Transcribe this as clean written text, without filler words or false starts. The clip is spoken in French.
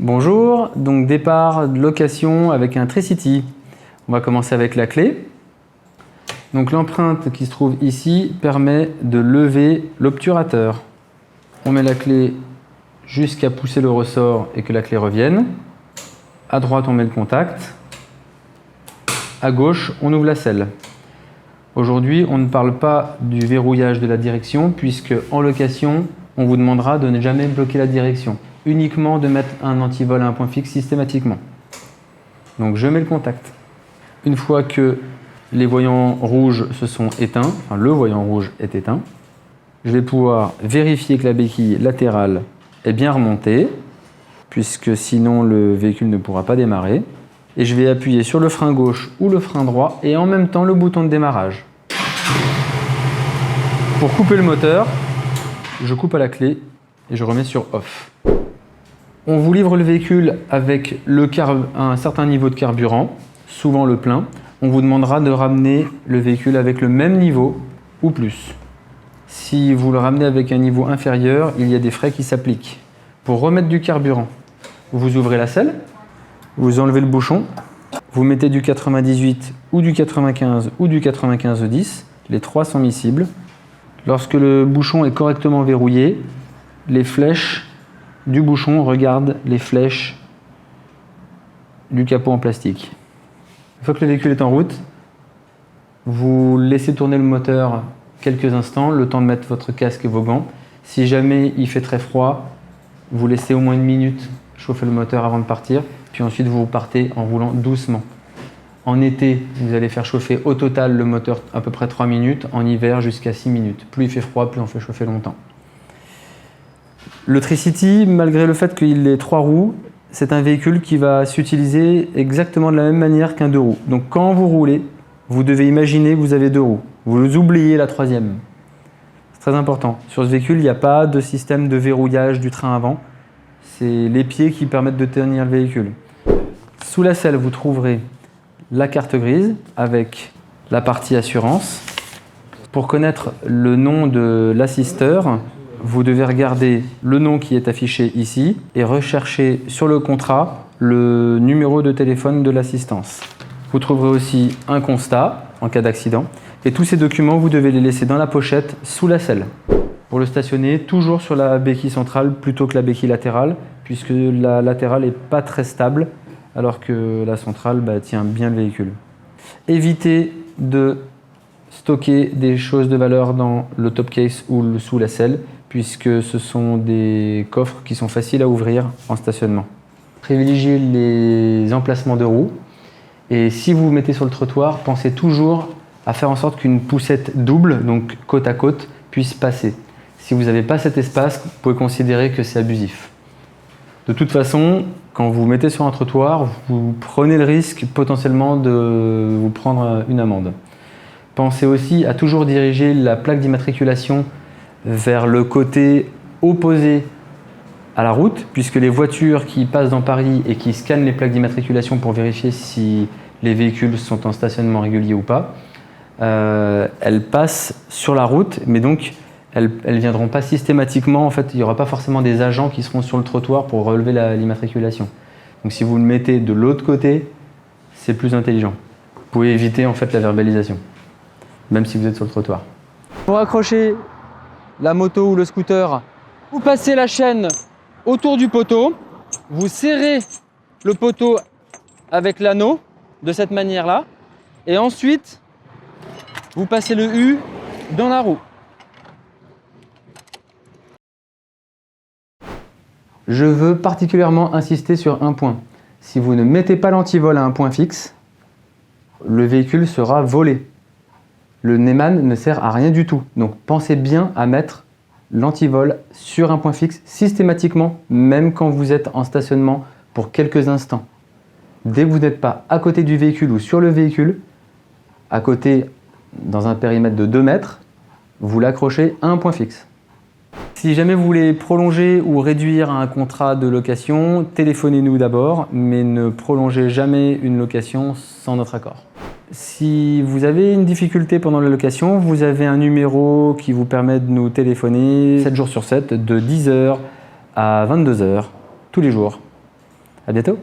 Bonjour, donc départ de location avec un Tricity. On va commencer avec la clé. Donc l'empreinte qui se trouve ici permet de lever l'obturateur. On met la clé jusqu'à pousser le ressort et que la clé revienne. À droite, on met le contact. À gauche, on ouvre la selle. Aujourd'hui, on ne parle pas du verrouillage de la direction puisque en location, on vous demandera de ne jamais bloquer la direction. Uniquement de mettre un antivol à un point fixe systématiquement. Donc je mets le contact. Une fois que les voyants rouges se sont éteints, enfin le voyant rouge est éteint, je vais pouvoir vérifier que la béquille latérale est bien remontée, puisque sinon le véhicule ne pourra pas démarrer. Et je vais appuyer sur le frein gauche ou le frein droit et en même temps le bouton de démarrage. Pour couper le moteur, je coupe à la clé et je remets sur off. On vous livre le véhicule avec un certain niveau de carburant, souvent le plein. On vous demandera de ramener le véhicule avec le même niveau ou plus. Si vous le ramenez avec un niveau inférieur, il y a des frais qui s'appliquent. Pour remettre du carburant, vous ouvrez la selle, vous enlevez le bouchon, vous mettez du 98 ou du 95 ou du 95-10, les trois sont miscibles. Lorsque le bouchon est correctement verrouillé, les flèches du bouchon regardent les flèches du capot en plastique. Une fois que le véhicule est en route, vous laissez tourner le moteur quelques instants, le temps de mettre votre casque et vos gants. Si jamais il fait très froid, vous laissez au moins une minute chauffer le moteur avant de partir, puis ensuite vous partez en roulant doucement. En été, vous allez faire chauffer au total le moteur à peu près 3 minutes, en hiver jusqu'à 6 minutes. Plus il fait froid, plus on fait chauffer longtemps. Le Tricity, malgré le fait qu'il ait 3 roues, c'est un véhicule qui va s'utiliser exactement de la même manière qu'un 2 roues. Donc quand vous roulez, vous devez imaginer que vous avez 2 roues. Vous oubliez la 3e. C'est très important. Sur ce véhicule, il n'y a pas de système de verrouillage du train avant. C'est les pieds qui permettent de tenir le véhicule. Sous la selle, vous trouverez la carte grise avec la partie assurance. Pour connaître le nom de l'assisteur, vous devez regarder le nom qui est affiché ici et rechercher sur le contrat le numéro de téléphone de l'assistance. Vous trouverez aussi un constat en cas d'accident et tous ces documents, vous devez les laisser dans la pochette sous la selle. Pour le stationner, toujours sur la béquille centrale plutôt que la béquille latérale puisque la latérale n'est pas très stable alors que la centrale tient bien le véhicule. Évitez de stocker des choses de valeur dans le top case ou sous la selle puisque ce sont des coffres qui sont faciles à ouvrir en stationnement. Privilégiez les emplacements de roues et si vous vous mettez sur le trottoir, pensez toujours à faire en sorte qu'une poussette double, donc côte à côte, puisse passer. Si vous n'avez pas cet espace, vous pouvez considérer que c'est abusif. De toute façon, quand vous vous mettez sur un trottoir, vous prenez le risque potentiellement de vous prendre une amende. Pensez aussi à toujours diriger la plaque d'immatriculation vers le côté opposé à la route, puisque les voitures qui passent dans Paris et qui scannent les plaques d'immatriculation pour vérifier si les véhicules sont en stationnement régulier ou pas, elles passent sur la route, mais donc elles ne viendront pas systématiquement. En fait, il n'y aura pas forcément des agents qui seront sur le trottoir pour relever l'immatriculation. Donc si vous le mettez de l'autre côté, c'est plus intelligent. Vous pouvez éviter en fait la verbalisation, même si vous êtes sur le trottoir. Pour accrocher la moto ou le scooter, vous passez la chaîne autour du poteau, vous serrez le poteau avec l'anneau de cette manière-là, et ensuite vous passez le U dans la roue. Je veux particulièrement insister sur un point. Si vous ne mettez pas l'antivol à un point fixe, le véhicule sera volé. Le Neyman ne sert à rien du tout. Donc pensez bien à mettre l'antivol sur un point fixe systématiquement, même quand vous êtes en stationnement pour quelques instants. Dès que vous n'êtes pas à côté du véhicule ou sur le véhicule, à côté dans un périmètre de 2 mètres, vous l'accrochez à un point fixe. Si jamais vous voulez prolonger ou réduire un contrat de location, téléphonez-nous d'abord, mais ne prolongez jamais une location sans notre accord. Si vous avez une difficulté pendant la location, vous avez un numéro qui vous permet de nous téléphoner 7 jours sur 7, de 10h à 22h, tous les jours. À bientôt.